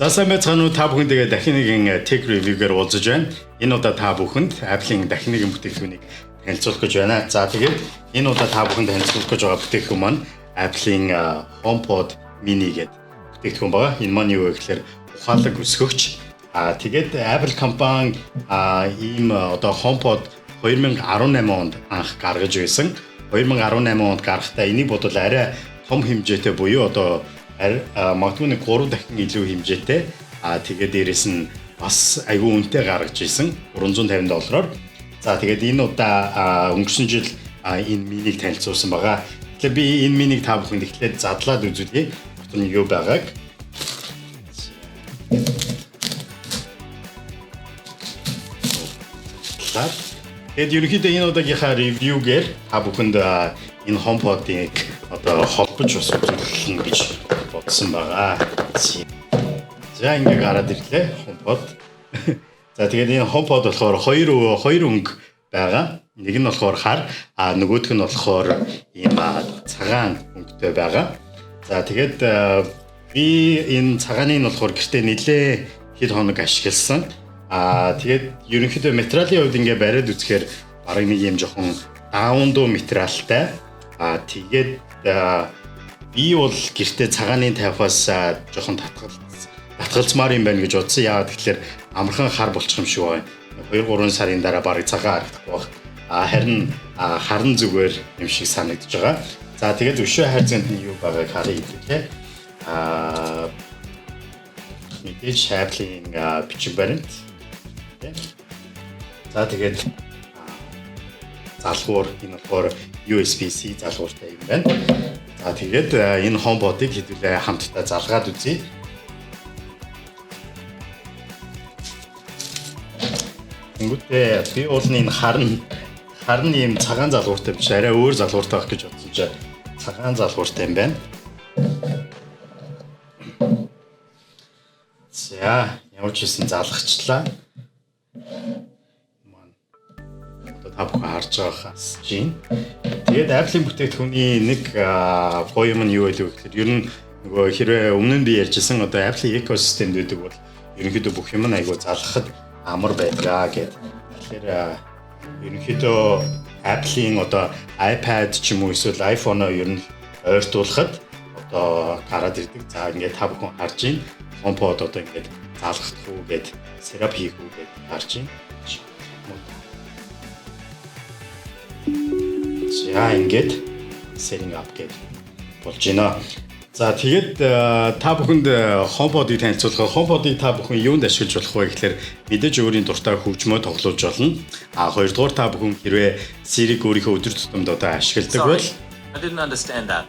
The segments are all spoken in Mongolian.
За сайн байцгаана уу та бүхэн тэгээ дахин нэгэн tech review-гээр уулзаж байна. Энэ удаа та бүхэнд Apple-ийн дахин нэгэн бүтээгдэхүүнийг танилцуулах гэж байна. За тэгээд энэ удаа та бүхэнд танилцуулах гэж байгаа бүтээгдэхүүн маань Apple-ийн HomePod Mini гэдэг бүтээгдэхүүн байна. Энэ маань юу вэ гэхээр ухаалаг өсгөгч. Тэгээд Apple компани ийм одоо HomePod 2018 онд анх гаргаж байсан. 2018 онд гаргахдаа энийг бодвол арай том хэмжээтэй буюу одоо магадгүй 3 дахин илүү хэмжээтэй. Тэгээд дээрэс нь бас айгүй үнэтэй гаргаж ирсэн $350-оор. За тэгээд энэ удаа өнгөрсөн жил энэ минийг танилцуулсан байгаа. Тэгэхээр би энэ минийг та бүхэнд эхлээд задлаад үзүүлье. Дотор нь юу байгааг. Тэгээд ерөнхийдөө энэ удаагийнхаа ревьюгээр та бүхэнд энэ HomePod-ийг одоо холбож бас үзүүлэх гэж бодсон байгаа. За ингэ гараад ирлээ HomePod. За тэгээд энэ HomePod болохоор хоёр өнгө байгаа. Нэг нь болохоор хар, нөгөөх нь болохоор ийм цагаан өнгөтэй байгаа. За тэгээд би энэ цагааныг нь болохоор гэртээ нэлээ хэд хоног ашигласан. Тэгээд ерөнхийдөө материалын хувьд ингээ бариад үзэхээр бараг нэг юм жоохон даун материалтай. Тэгээд би бол гэртээ цагааны тавихаас жоохон татгалзмаар юм байна гэж бодсон. Яагаад тэгэхээр амархан хар болчих юм шиг байна. 2-3 сарын дараа бараг цагаан харагдахгүй баг. Харин харан зүгээр юм шиг санагдаж байгаа. За тэгээд өшөө хайрцагт нь юу байгааг харъя хэлээ. Мэдээж Apple-ийн бичиг баримт. За тэгээд залгуур энэ болохоор USB-C залгууртай юм байна. За тэгээд энэ HomePod-ыг хэдүүлээ хамтдаа залгаад үзье. Тэнгүүтээ би уул нь энэ харн ийм цагаан залгууртай биш арай өөр залгууртай байх гэж бодсон чинь цагаан залгууртай юм байна. За ямар ч хэсэн залгахчлаа. Та бүхэн харж байгаас чинь. Тэгээд Apple-ийн бүтээгдэхүүний нэг гоё юм нь юу вэ гэхээр ер нь нөгөө хэрвээ өмнө нь би ярьжсэн одоо Apple-ийн экосистемд үүдэг бол ерөнхийдөө бүх юм нь айгүй залгахад амар байдаг гэдэг. Тэгэхээр ерөнхийдөө Apple-ийн одоо iPad ч юм уу эсвэл iPhone-оо ер нь ойртуулахад одоо гараад ирдэг. За ингээд та бүхэн харж байна. HomePod одоо ингээд залгах уу гэдэг, setup хийх үү гэдэг харж байна. За ингээд setting up гэж болж байна. За тэгээд та бүхэнд HomePod-ыг танилцуулах. HomePod-ыг та бүхэн юунд ашиглаж болох вэ гэхээр мэдээж өөрийн дуртай хөгжмөө тоглуулж болно. Хоёрдугаар та бүхэн хэрвээ Siri-г өөрийнхөө өдөр тутамд одоо ашигладаг бол I didn't understand that.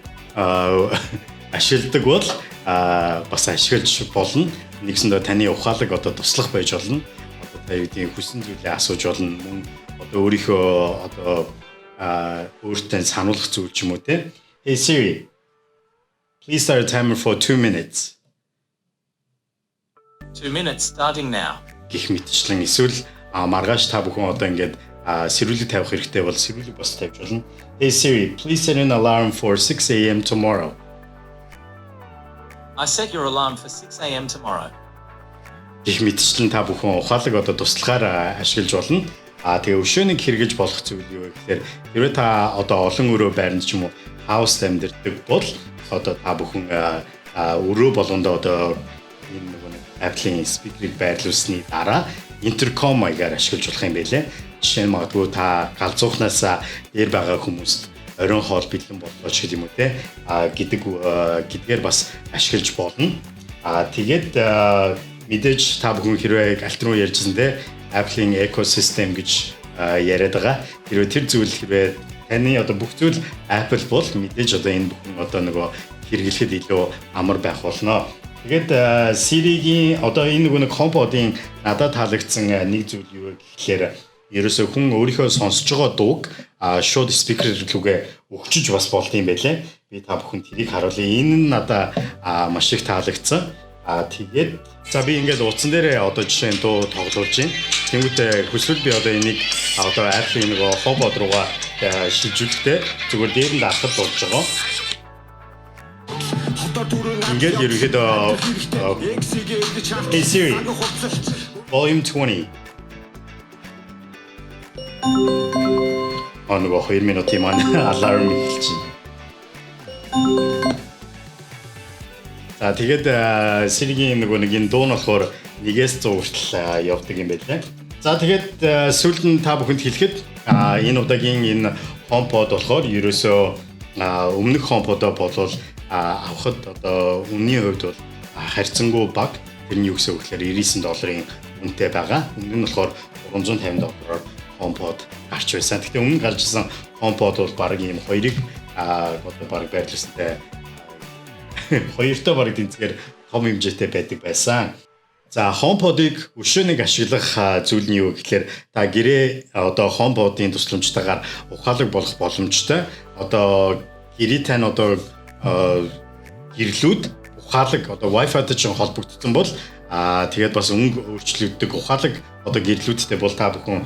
Ашигладаг бол бас ашиглаж болно. Нэгсэндээ таны ухаалаг одоо туслах байж болно. Одоо та юу гэдгийг хүссэн зүйлээ асууж болно. Мөн одоо өөрийнхөө одоо өөртөө сануулгах зүйл ч юм уу те. Hey Siri, please start a timer for 2 minutes. 2 minutes starting now. Гэх мэтчлэн эсвэл маргааш та бүхэн одоо ингээд сэрүүлэг тавих хэрэгтэй бол сэрүүлэг бас тавьж болно. Hey Siri, please set an alarm for 6 a.m. tomorrow. I set your alarm for 6 a.m. tomorrow. Гэх мэтчлэн та бүхэн ухаалаг одоо туслахаар ашиглаж болно. Тэгээ өшөөнийг хэрэгэж болох зүйл юу вэ гэхээр хэрвээ та одоо олон өрөө байранд ч юм уу хаус амьдардаг бол одоо та бүхэн өрөө болгондоо одоо энэ нэг Apple-ийн speaker-ыг байрлуулсны дараа intercom маягаар ашиглаж болох юм байлээ. Жишээ нь магадгүй та галзуухнаас дээр байгаа хүмүүст оройн хоол бэлэн болгооч гэдэг юм уу те гэдгээр бас ашиглаж болно. Тэгээд мэдээж та бүхэн хэрвээ альт руу ярьжсэн те Apple-ийн экосистем гэж яриад байгаа. Хэрвээ тэр зүйл хэрвээ таны одоо бүх зүйл Apple бол мэдээж одоо энэ бүхэн одоо нөгөө хэрэглэхэд илүү амар байх болно. Тэгээд Siri-гийн одоо энэ нэг HomePod-ийн надад таалагдсан нэг зүйл юу вэ гэхээр ерөөсөө хүн өөрийнхөө сонсож байгаа дууг шууд спикер рүүгээ өгчөж бас болд юм байлээ. Би та бүхэнд тэрийг харуулъя. Энэ нь надад маш их таалагдсан. Тэгээд за би ингээд утсан дээрээ одоо жишээ нь дуу тоглуулж байна. Тэнгүүтээ хүсвэл би одоо энийг одоо Apple-ийн нөгөө HomePod руугаа шилжүүлэхдээ зүгээр дээр нь дарахад болж байгаа. ингээд ерөнхийдөө Hey Siri, volume 20. Нөгөө 2 минутын маань alarm хэлж байна. За тэгээд Siri-гийн нэг энэ дуу нь болохоор 1-100 хүртэл явдаг юм байлаа. За тэгээд сүүлд нь та бүхэнд хэлэхэд энэ удаагийн энэ HomePod болохоор ерөөсөө өмнөх HomePod-оо болвол авахд одоо үнийн хувьд бол харьцангуй бага. Тэрний юу гэсэн үг гэхээр $99 үнэтэй байгаа. Өмнө нь болохоор $350-аар HomePod гарч байсан. Гэхдээ өмнө гарч ирсэн HomePod бол баг ийм хоёрыг одоо баг байрлуулсантай хоёртой баг тэнцгээр том хэмжээтэй байдаг байсан. За HomePod-ыг өшөөнийг ашиглах зүйл нь юу гэхээр та гэрээ одоо HomePod-ын тусламжтайгаар ухаалаг болох боломжтой. Одоо гэрээ тань одоо гэрлүүд ухаалаг одоо Wi-Fi-тай ч холбогдсон бол тэгээд бас өнгө өөрчлөгддөг ухаалаг одоо гэрлүүдтэй бол та бүхэн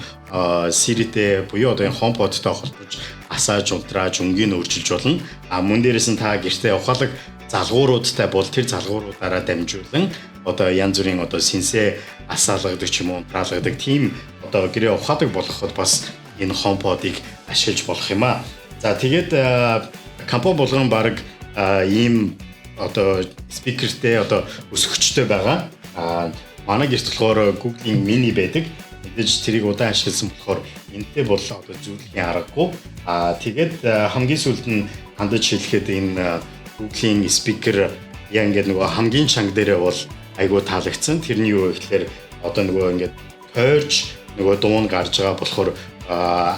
Siri-тэй буюу одоо энэ HomePod-тай холбож асааж унтрааж өнгийг өөрчилж болно. Мөн дээрээс нь та гэртээ ухаалаг залгууруудтай бол тэр залгууруудаараа дамжуулан одоо янз бүрийн одоо синсээ асаалгадаг ч юм уу унтраалгадаг тийм одоо гэрээ ухаадаг болгоход бас энэ HomePod-ыг ашиглаж болох юм аа. За тэгээд компани болгон баг ийм одоо спикертэй одоо өсгөгчтэй байгаа. Манай гэрт болохоор Google-ийн mini байдаг. Мэдээж тэрийг удаан ашигласан болохоор энэтэй бол одоо зөвлөхийн аргагүй. Тэгээд хамгийн сүүлд нь хандаж хэлэхэд энэ Google-ийн спикер яг ингээд нөгөө хамгийн чанга дээрээ бол айгуу таалагдсан. Тэрний юу гэхээр одоо нөгөө ингээд тойрч нөгөө дуун гарч байгаа болохоор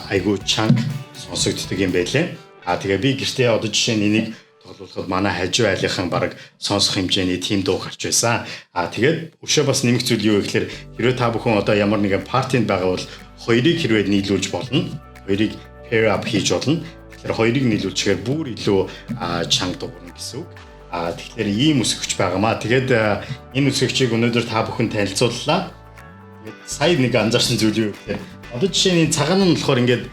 айгуу чанга сонсогддог юм байлээ. Тэгээ би гэртээ одоо жишээ нь энийг тоглуулахад манай хажуу айлынхан баг сонсох хэмжээний тим дуу гарч байсан. Тэгээд өшөө бас нэмэх зүйл юу гэхээр хэрвээ та бүхэн одоо ямар нэгэн партинд байгаа бол хоёрыг хэрвээ нийлүүлж болно. Хоёрыг pair up хийж болно. Тэгэхээр хоёрыг нийлүүлчихээр бүр илүү чанга дуурна гэсэн үг. Тэгэхээр ийм өсгөгч байгаамаа. Тэгээд энэ өсгөгчийг өнөөдөр та бүхэн танилцууллаа. Тэгээд сая нэг анзаарсан зүйл юу гэхээр одоо жишээ нь цагаан нь болохоор ингээд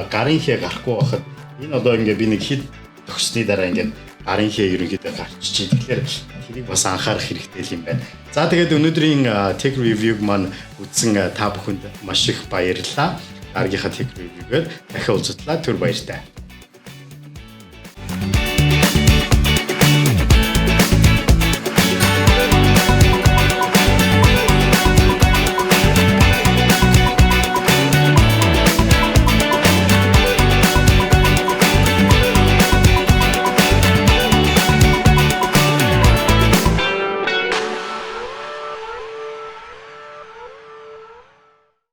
гарын хээ гарахгүй байхад энэ одоо ингээд би нэг хэд төгссөний дараа ингээд гарын хээ ерөнхийдөө гарчиж. Тэгэхээр тэрийг бас анхаарах хэрэгтэй юм байна. За тэгээд өнөөдрийн tech review-г маань үзсэн та бүхэнд маш их баярлалаа. Дараагийнхаа tech review-гээр дахин уулзтлаа. Түр баяртай.